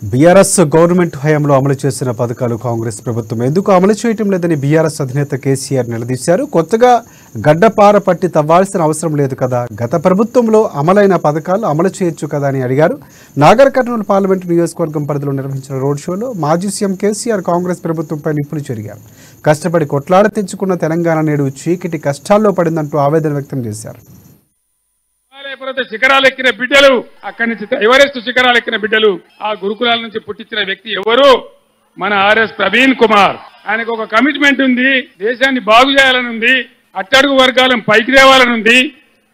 BRS government హయాంలో అమలు చేసిన పథకాలు కాంగ్రెస్ ప్రభుత్వం ఎందుకు అమలు చేయటం లేదని బీఆర్ఎస్ అధినేత కేసీఆర్ నిలదీశారు. కొత్తగా గడ్డపార పట్టి తవ్వాల్సిన అవసరం లేదు కదా, గత ప్రభుత్వంలో అమలైన పథకాలు అమలు చేయొచ్చు కదా అని అడిగారు. నాగర్ కర్నూలు పార్లమెంటు నియోజకవర్గం పరిధిలో నిర్వహించిన రోడ్ షోలో మాజీ సీఎం కేసీఆర్ కాంగ్రెస్ ప్రభుత్వంపై నిప్పులు చెరిగారు. కష్టపడి కొట్లాడ తెచ్చుకున్న తెలంగాణ నేడు చీకటి కష్టాల్లో పడిందంటూ ఆవేదన వ్యక్తం చేశారు. శిఖరాలు ఎక్కిన బిడ్డలు, అక్కడి నుంచి ఎవరెస్ట్ శిఖరాలు ఎక్కిన బిడ్డలు, ఆ గురుకులాల నుంచి పుట్టించిన వ్యక్తి ఎవరు? మన ఆర్ఎస్ ప్రవీణ్ కుమార్. ఆయనకు ఒక కమిట్మెంట్ ఉంది, దేశాన్ని బాగు చేయాలని ఉంది, అట్టడుగు వర్గాలను పైకి తేవాలని ఉంది,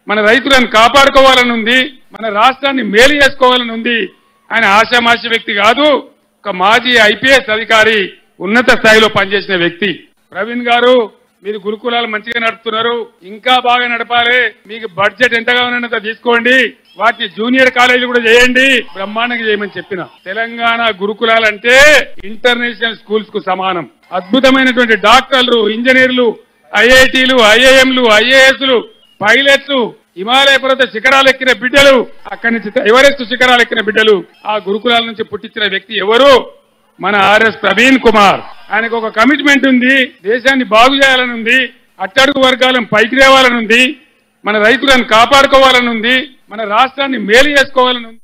మన రైతులను కాపాడుకోవాలని ఉంది, మన రాష్ట్రాన్ని మేలు చేసుకోవాలని ఉంది. ఆయన ఆశామాషి వ్యక్తి కాదు, ఒక మాజీ ఐపీఎస్ అధికారి, ఉన్నత స్థాయిలో పనిచేసిన వ్యక్తి. ప్రవీణ్ గారు, మీరు గురుకులాలు మంచిగా నడుపుతున్నారు, ఇంకా బాగా నడపాలి. మీకు బడ్జెట్ ఎంతగా ఉన్నంత తీసుకోండి, వాటిని జూనియర్ కాలేజీలు కూడా చేయండి, బ్రహ్మాండంగా చేయమని చెప్పిన. తెలంగాణ గురుకులాలంటే ఇంటర్నేషనల్ స్కూల్స్ కు సమానం. అద్భుతమైనటువంటి డాక్టర్లు, ఇంజనీర్లు, ఐఐటీలు, ఐఐఎంలు, ఐఏఎస్లు, పైలట్లు, హిమాలయ పర్వత శిఖరాలు ఎక్కిన బిడ్డలు, అక్కడి నుంచి ఎవరెస్ట్ శిఖరాలు ఎక్కిన బిడ్డలు, ఆ గురుకులాల నుంచి పుట్టించిన వ్యక్తి ఎవరు? మన ఆర్ఎస్ ప్రవీణ్ కుమార్. ఆయనకు ఒక కమిట్మెంట్ ఉంది, దేశాన్ని బాగు చేయాలని ఉంది, అట్టడుగు వర్గాలను పైకి తేవాలని ఉంది, మన రైతులను కాపాడుకోవాలని ఉంది, మన రాష్ట్రాన్ని మేలు చేసుకోవాలని ఉంది.